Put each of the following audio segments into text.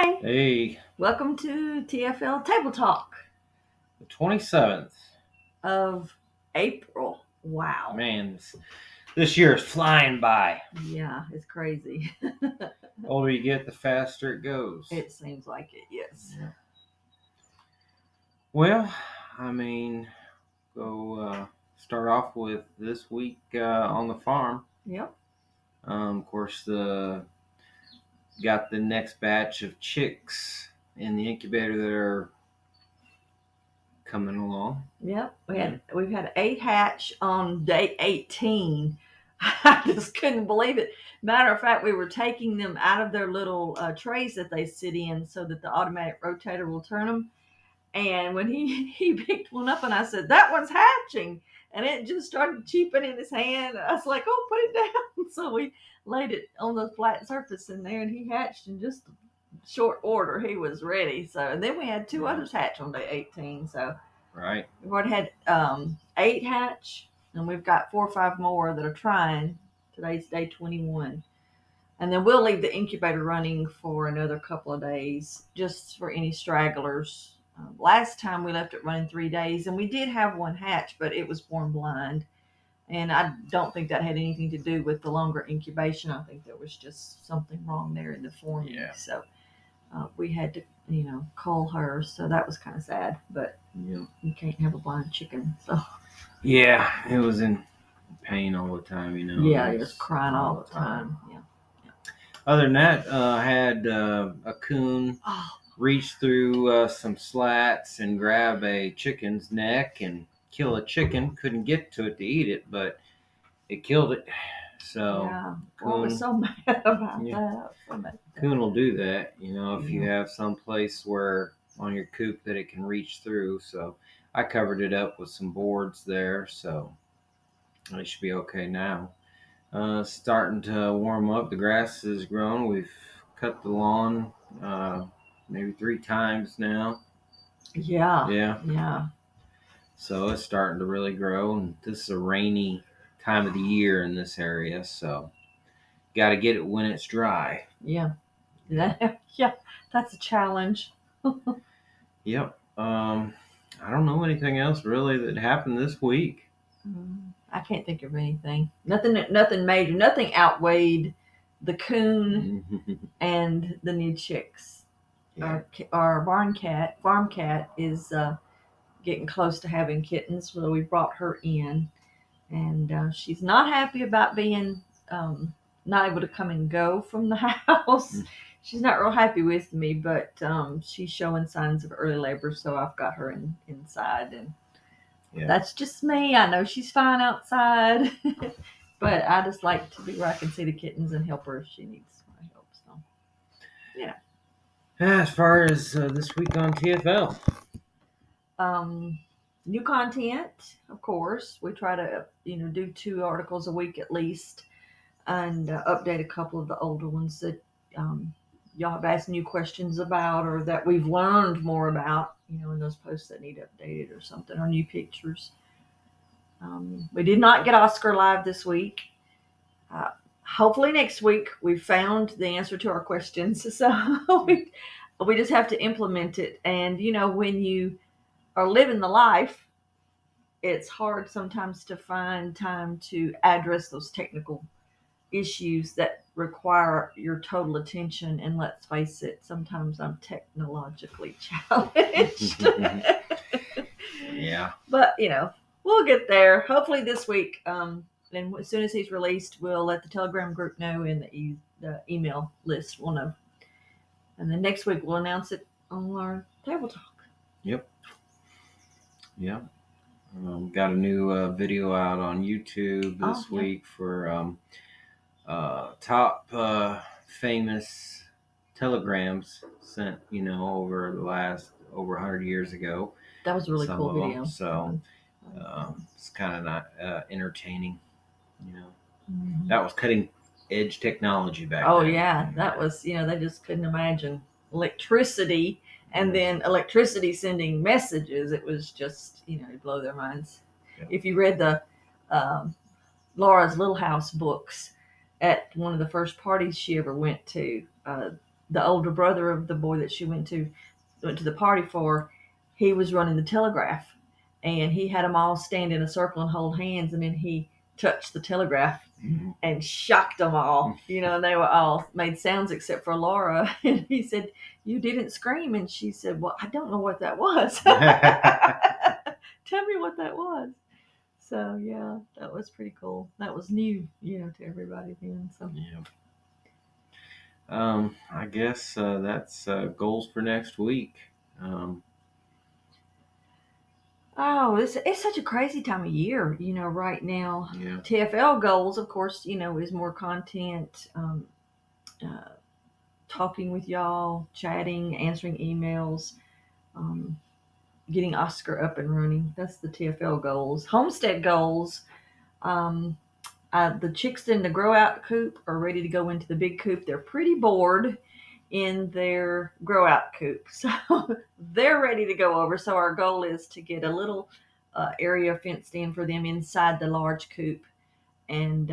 Hi, Hey, welcome to TFL Table Talk the 27th. of April. Wow. Man, this year is flying by. Yeah, it's crazy. The older you get, the faster it goes. It seems like it, yes. Yeah. Well, I mean, go start off with this week on the farm. Yep. Of course, got the next batch of chicks in the incubator that are coming along. Yep. We've had 8 hatch on day 18. I just couldn't believe it. Matter of fact, we were taking them out of their little trays that they sit in so that the automatic rotator will turn them. And when he picked one up, and I said, "That one's hatching," and it just started cheeping in his hand. I was like, "Oh, put it down." So we laid it on the flat surface in there, and he hatched in just short order. He was ready. So, and then we had 2 others hatch on day 18. So Right. we've already had 8 hatch, and we've got 4 or 5 more that are trying. Today's day 21. And then we'll leave the incubator running for another couple of days just for any stragglers. Last time we left it running 3 days, and we did have one hatch, but it was born blind. And I don't think that had anything to do with the longer incubation. I think there was just something wrong there in the forming. Yeah. So we had to, cull her. So that was kind of sad, but you can't have a blind chicken. So Yeah, it was in pain all the time, yeah, he was crying all the time. Yeah. Other than that, I had a coon Oh, reach through some slats and grab a chicken's neck and kill a chicken. Couldn't get to it to eat it, but it killed it. So yeah. Well, I was so mad about Yeah. that. I was so mad. coon will do that, if you Yeah. have some place where on your coop that it can reach through. So I covered it up with some boards there, so it should be okay now. Starting to warm up. The grass has grown. We've cut the lawn maybe 3 times now. Yeah. Yeah. Yeah. So it's starting to really grow. And this is a rainy time of the year in this area. So got to get it when it's dry. Yeah. Yeah. That's a challenge. Yep. I don't know anything else really that happened this week. I can't think of anything. Nothing major. Nothing outweighed the coon and the new chicks. Yeah. Our farm cat is getting close to having kittens. So we brought her in, and she's not happy about being not able to come and go from the house. She's not real happy with me, but she's showing signs of early labor, so I've got her inside, and that's just me. I know she's fine outside, but I just like to be where I can see the kittens and help her if she needs my help. So, yeah. As far as this week on TFL, New content, of course. We try to do 2 articles a week at least, and update a couple of the older ones that y'all have asked new questions about, or that we've learned more about, in those posts that need updated or something, or new pictures. We did not get Oscar live this week. Hopefully next week we've found the answer to our questions. So we just have to implement it. And, when you are living the life, it's hard sometimes to find time to address those technical issues that require your total attention. And let's face it, sometimes I'm technologically challenged. Yeah. But, we'll get there. Hopefully this week. And as soon as he's released, we'll let the Telegram group know, and the email list will know. And then next week we'll announce it on our table talk. Yep. Got a new video out on YouTube this week for top famous telegrams sent, over the last over 100 years ago. That was a really cool video. So it's kind of not entertaining, Mm-hmm. That was cutting edge technology back then. Oh yeah, that was, they just couldn't imagine electricity, and then electricity sending messages. It was just, it'd blow their minds. Yeah. If you read the Laura's Little House books, at one of the first parties she ever went to, the older brother of the boy that she went to the party for, he was running the telegraph, and he had them all stand in a circle and hold hands, and then he touched the telegraph and shocked them all, and they were all made sounds except for Laura. And he said, "You didn't scream," and she said, "Well, I don't know what that was." Tell me what that was. So yeah, that was pretty cool. That was new, to everybody then. So Yeah. I guess that's goals for next week. Um, oh, it's such a crazy time of year, right now. yeah. TFL goals, of course, is more content, uh, talking with y'all, chatting, answering emails, um, getting Oscar up and running. That's the TFL goals. Homestead goals. Um, the chicks in the grow out coop are ready to go into the big coop. They're pretty bored in their grow out coop. So they're ready to go over. So our goal is to get a little area fenced in for them inside the large coop, and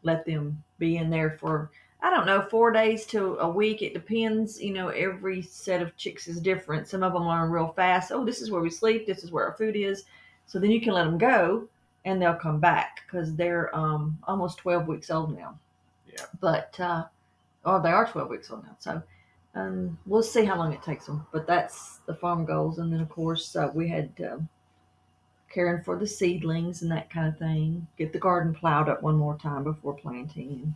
let them be in there for, I don't know, 4 days to a week. It depends. Every set of chicks is different. Some of them learn real fast. Oh, this is where we sleep. This is where our food is. So then you can let them go and they'll come back because they're almost 12 weeks old now. Yeah. But, they are 12 weeks old now. So we'll see how long it takes them. But that's the farm goals. And then, of course, we had caring for the seedlings and that kind of thing. Get the garden plowed up one more time before planting.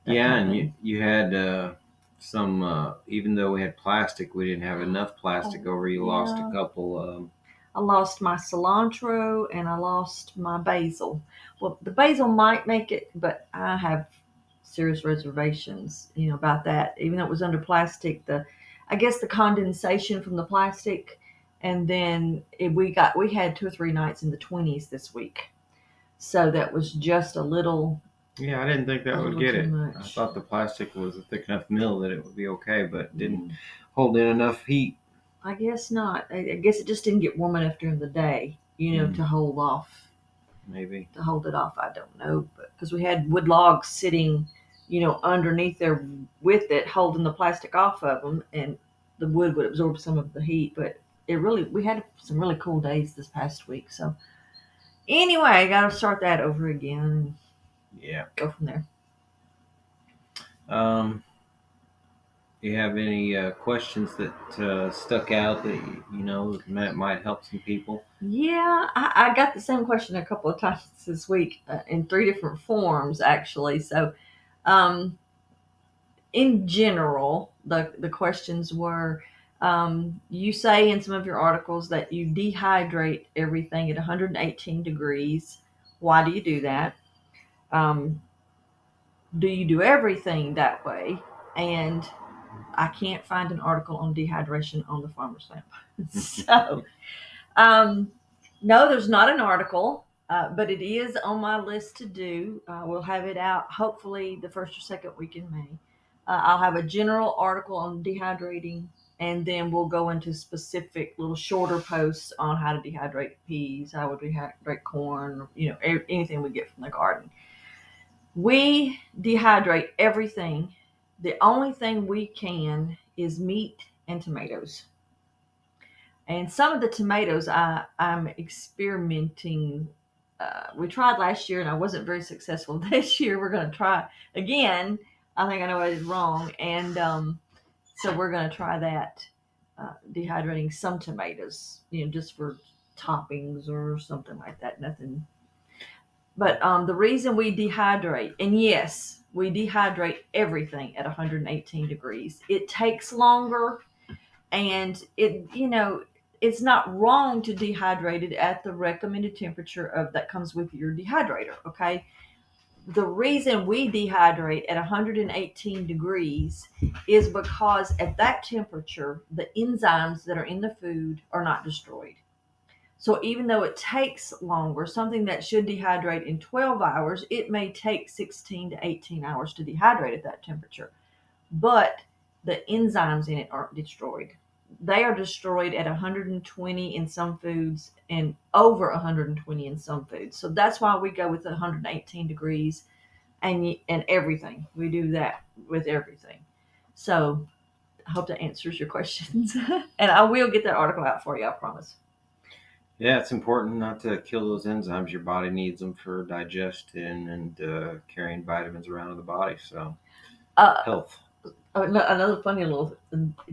Yeah, and you had some, even though we had plastic, we didn't have enough plastic over. You lost a couple. I lost my cilantro and I lost my basil. Well, the basil might make it, but I have serious reservations, about that. Even though it was under plastic, I guess the condensation from the plastic, and then we had 2 or 3 nights in the 20s this week, so that was just a little. Yeah, I didn't think that would get it. Much. I thought the plastic was a thick enough mill that it would be okay, but it didn't hold in enough heat. I guess not. I guess it just didn't get warm enough during the day, to hold off. Maybe. To hold it off, I don't know. But because we had wood logs sitting, underneath there with it, holding the plastic off of them, and the wood would absorb some of the heat. But we had some really cool days this past week. So anyway, I got to start that over again. Yeah. Go from there. Do you have any questions that stuck out that might help some people? Yeah, I got the same question a couple of times this week in 3 different forms, actually. So, in general, the questions were, you say in some of your articles that you dehydrate everything at 118 degrees. Why do you do that? Um, do you do everything that way? And I can't find an article on dehydration on the Farmer's Lamp. So, no, there's not an article, but it is on my list to do. We'll have it out hopefully the first or second week in May. I'll have a general article on dehydrating, and then we'll go into specific little shorter posts on how to dehydrate peas, how to dehydrate corn, anything we get from the garden. We dehydrate everything. The only thing we can is meat and tomatoes. And some of the tomatoes I'm experimenting. We tried last year and I wasn't very successful. This year we're going to try again. I think I know what I did wrong. And so we're going to try that, dehydrating some tomatoes, just for toppings or something like that. Nothing. But the reason we dehydrate, and yes, we dehydrate everything at 118 degrees. It takes longer, and it's not wrong to dehydrate it at the recommended temperature of that comes with your dehydrator. Okay, the reason we dehydrate at 118 degrees is because at that temperature the enzymes that are in the food are not destroyed. So even though it takes longer, something that should dehydrate in 12 hours, it may take 16 to 18 hours to dehydrate at that temperature. But the enzymes in it aren't destroyed. They are destroyed at 120 in some foods and over 120 in some foods. So that's why we go with 118 degrees and everything. We do that with everything. So I hope that answers your questions. And I will get that article out for you, I promise. Yeah, it's important not to kill those enzymes. Your body needs them for digestion and carrying vitamins around in the body. So Uh, health. Another funny little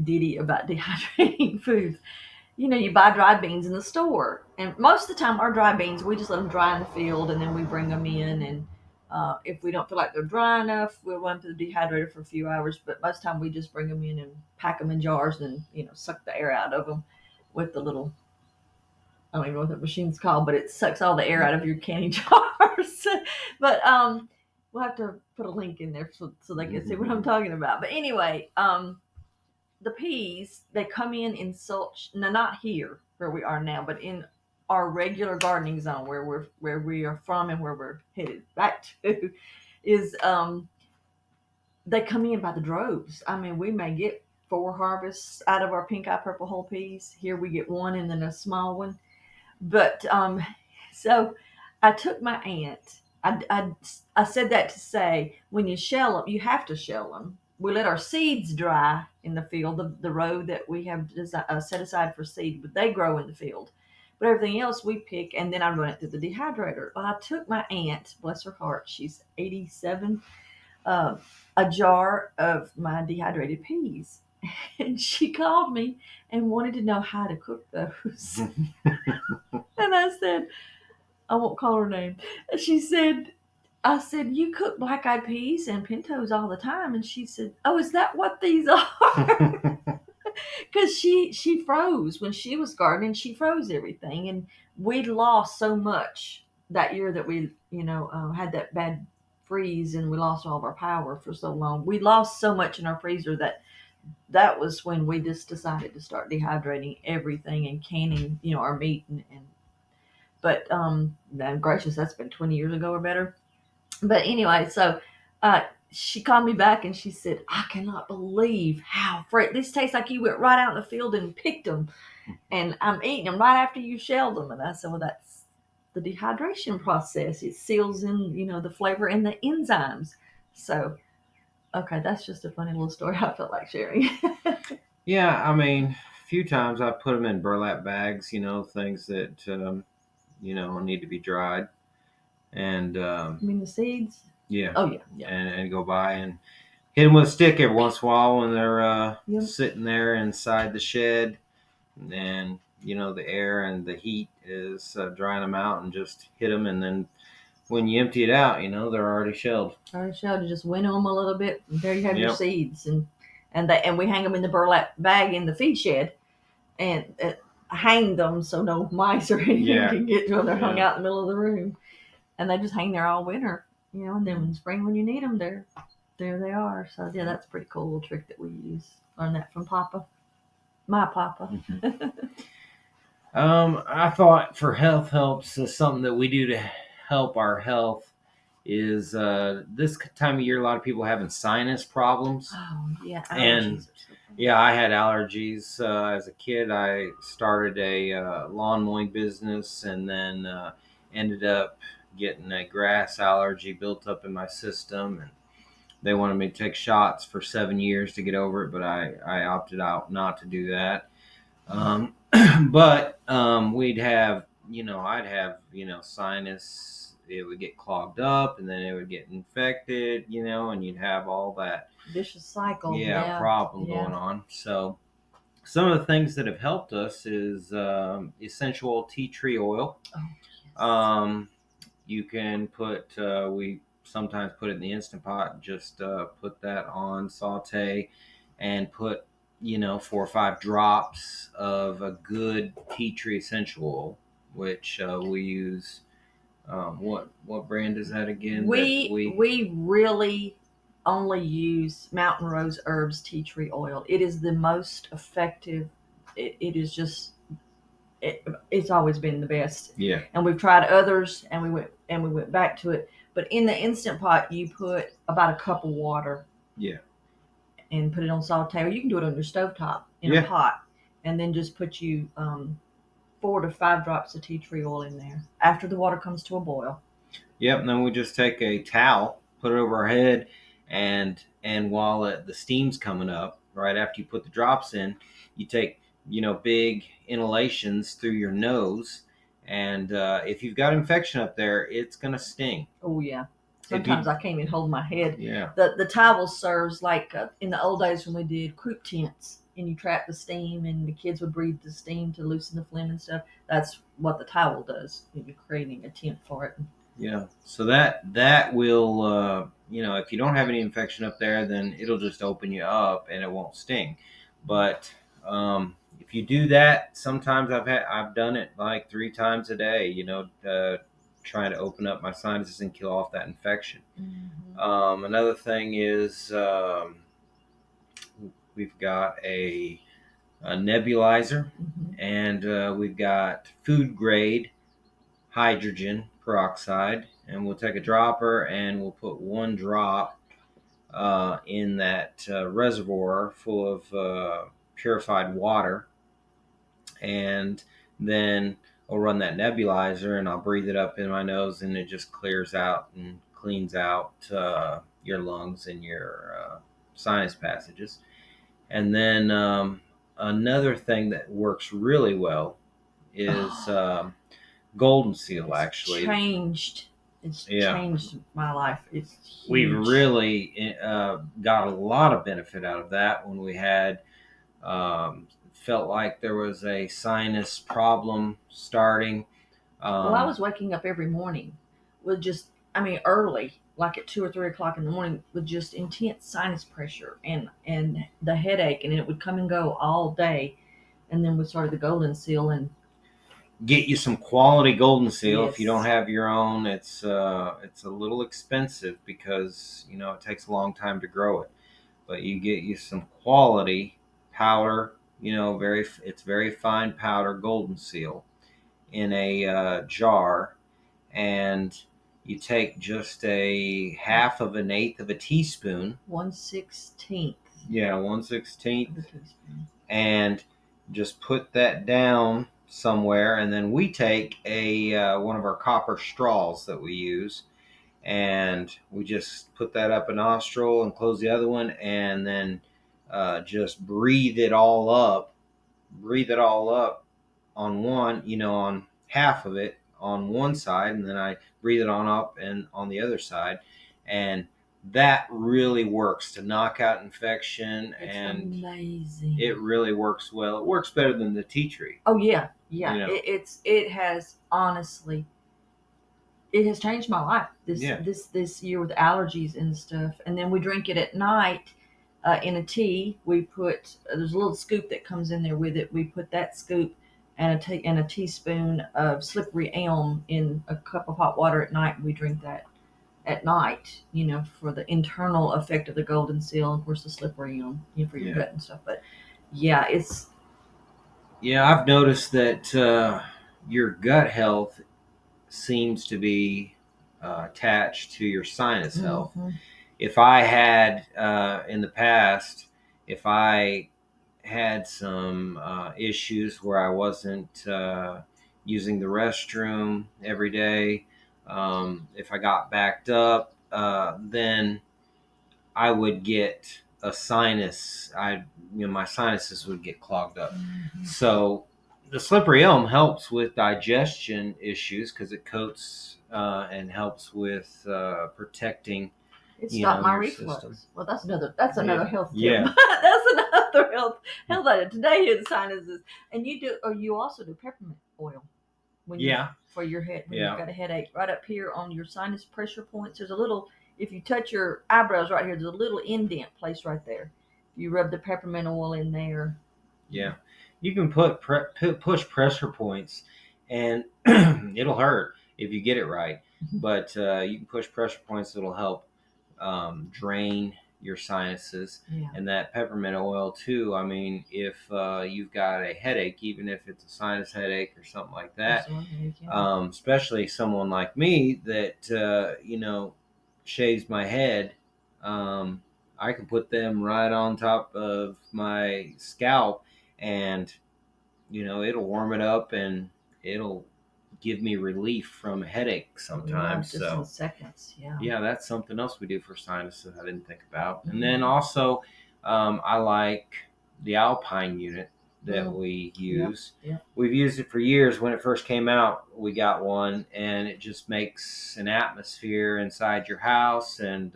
ditty about dehydrating foods. You know, you buy dried beans in the store, and most of the time, our dry beans we just let them dry in the field, and then we bring them in. And if we don't feel like they're dry enough, we'll run to the dehydrator for a few hours. But most of the time, we just bring them in and pack them in jars, and suck the air out of them with the little, I don't even know what that machine's called, but it sucks all the air out of your canning jars. But we'll have to put a link in there so they can see what I'm talking about. But anyway, the peas, they come in such, no, not here where we are now, but in our regular gardening zone where we are from and where we're headed back to, is they come in by the droves. I mean, we may get 4 harvests out of our pink eye purple whole peas. Here we get one and then a small one. But so I took my aunt. I said that to say, when you shell them, you have to shell them. We let our seeds dry in the field, the row that we have set aside for seed, but they grow in the field. But everything else we pick, and then I run it through the dehydrator. Well, I took my aunt, bless her heart, she's 87, uh, a jar of my dehydrated peas. And she called me and wanted to know how to cook those. And I said, I won't call her name. She said, I said, you cook black eyed peas and pintos all the time. And she said, oh, is that what these are? Because she froze when she was gardening. She froze everything. And we lost so much that year that we, had that bad freeze and we lost all of our power for so long. We lost so much in our freezer that was when we just decided to start dehydrating everything and canning, our meat and but gracious, that's been 20 years ago or better. But anyway, so she called me back and she said, I cannot believe how fresh this tastes like you went right out in the field and picked them, and I'm eating them right after you shelled them. And I said, well, that's the dehydration process. It seals in, the flavor and the enzymes. So, okay, that's just a funny little story I felt like sharing. Yeah, I mean, a few times I put them in burlap bags. Things that need to be dried, and I mean, the seeds. yeah, Oh, yeah, yeah. and go by and hit them with a stick every once in a while when they're Yep. sitting there inside the shed, and the air and the heat is drying them out, and just hit them, and then when you empty it out, they're already shelled. Our show to just winnow them a little bit. And there you have your Yep. seeds, and we hang them in the burlap bag in the feed shed, and hang them so no mice or anything Yeah. can get to them. They're hung Yeah. out in the middle of the room, and they just hang there all winter. And then in spring when you need them, there they are. So yeah, that's a pretty cool little trick that we use. Learned that from Papa, my Papa. I thought for health helps something that we do to help our health is this time of year a lot of people having sinus problems. Oh yeah, And allergies. yeah, I had allergies as a kid. I started a lawn mowing business, and then ended up getting a grass allergy built up in my system, and they wanted me to take shots for 7 years to get over it, but I opted out not to do that. But we'd have, I'd have, sinus. It would get clogged up, and then it would get infected, and you'd have all that Vicious cycle. problem Yeah. going on. So some of the things that have helped us is essential tea tree oil. Oh, yes. You can put we sometimes put it in the Instant Pot. Just put that on, saute, and put 4 or 5 drops of a good tea tree essential oil, which we use. What brand is that again? We really only use Mountain Rose Herbs tea tree oil. It is the most effective. It is just it's always been the best. Yeah. And we've tried others, and we went back to it. But in the Instant Pot, you put about a cup of water. Yeah. And put it on saute, or you can do it on your stovetop in a pot, and then just put 4 to 5 drops of tea tree oil in there after the water comes to a boil. Yep, and then we just take a towel, put it over our head, and while the steam's coming up, right after you put the drops in, you take big inhalations through your nose, and if you've got infection up there, it's gonna sting. Oh yeah. If Sometimes you I can't even hold my head. Yeah. The towel serves like in the old days when we did croup tents and you trap the steam and the kids would breathe the steam to loosen the phlegm and stuff. That's what the towel does. You're creating a tent for it. Yeah, so that will if you don't have any infection up there, then it'll just open you up and it won't sting. But if you do that, sometimes I've done it like 3 times a day. Trying to open up my sinuses and kill off that infection. Mm-hmm. Another thing is we've got a nebulizer, Mm-hmm. and we've got food grade hydrogen peroxide, and we'll take a dropper and we'll put 1 drop in that reservoir full of purified water, and then I'll run that nebulizer and I'll breathe it up in my nose, and it just clears out and cleans out your lungs and your sinus passages. And then another thing that works really well is Golden Seal, It's actually. changed. It's changed my life. It's huge. We've really got a lot of benefit out of that when we had felt like there was a sinus problem starting. Well, I was waking up every morning with just, I mean, early, like at 2 or 3 o'clock in the morning, with just intense sinus pressure and the headache, and it would come and go all day. And then we started the Golden Seal, and get you some quality Golden Seal. Yes. If you don't have your own, it's a little expensive because it takes a long time to grow it. But you get you some quality powder. It's very fine powder Golden Seal in a jar, and you take just a half of an eighth of a teaspoon. 1/16. Yeah, 1/16, and just put that down somewhere, and then we take a one of our copper straws that we use, and we just put that up a nostril and close the other one, and then just breathe it all up on one, on half of it on one side, and then I breathe it on up and on the other side, and that really works to knock out infection. It's and amazing. It really works well. It works better than the tea tree. Oh yeah. It has honestly, it has changed my life this year with allergies and stuff. And then we drink it at night in a tea. We put there's a little scoop that comes in there with it. We put that scoop and a teaspoon of slippery elm in a cup of hot water at night. And we drink that at night, for the internal effect of the Golden Seal, and of course the slippery elm, for your gut and stuff. But yeah, I've noticed that your gut health seems to be attached to your sinus health. Mm-hmm. If I had in the past, if I had some issues where I wasn't using the restroom every day, if I got backed up, then I would get a sinus. My sinuses would get clogged up. Mm-hmm. So the slippery elm helps with digestion issues because it coats and helps with protecting. It stopped my reflux. System. Well, that's another health tip. Yeah. That's another health item. Today is sinuses, and you also do peppermint oil for your head when you've got a headache. Right up here on your sinus pressure points, there's a little. If you touch your eyebrows right here, there's a little indent place right there. You rub the peppermint oil in there. Yeah, you can push pressure points, and it'll hurt if you get it right. But you can push pressure points that'll help drain your sinuses. Yeah. And that peppermint oil too. I mean, if you've got a headache, even if it's a sinus headache or something like that, especially someone like me that shaves my head, I can put them right on top of my scalp, and it'll warm it up and it'll give me relief from headache sometimes. Just in So seconds. Yeah. yeah, that's something else we do for sinuses I didn't think about. And then also, I like the Alpine unit that we use. Yep. We've used it for years. When it first came out, we got one, and it just makes an atmosphere inside your house and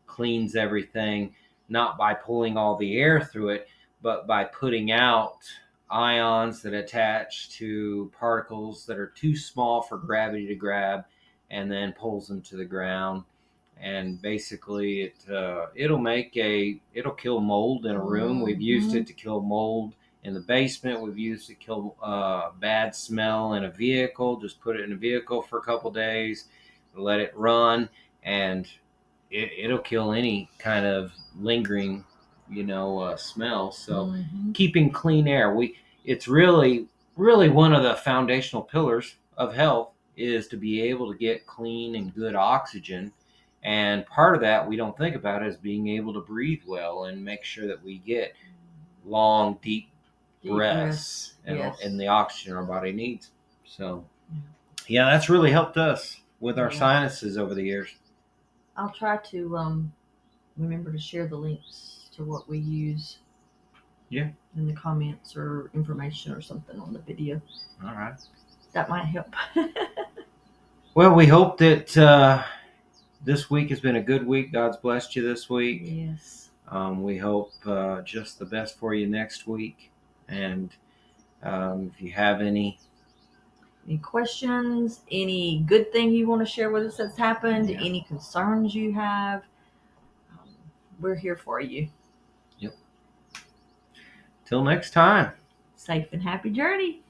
cleans everything, not by pulling all the air through it, but by putting out ions that attach to particles that are too small for gravity to grab, and then pulls them to the ground. And basically, it'll kill mold in a room. We've used it to kill mold in the basement. We've used it to kill bad smell in a vehicle. Just put it in a vehicle for a couple days, let it run, and it'll kill any kind of lingering, smell. So keeping clean air, it's really one of the foundational pillars of health is to be able to get clean and good oxygen. And part of that we don't think about is being able to breathe well and make sure that we get long, deep breaths and the oxygen our body needs. So yeah, that's really helped us with our sinuses over the years. I'll try to remember to share the links to what we use. Yeah. In the comments or information or something on the video. All right. That might help. Well, we hope that this week has been a good week. God's blessed you this week. Yes. We hope just the best for you next week. And if you have any questions, any good thing you want to share with us that's happened, any concerns you have, we're here for you. Yep. Till next time. Safe and happy journey.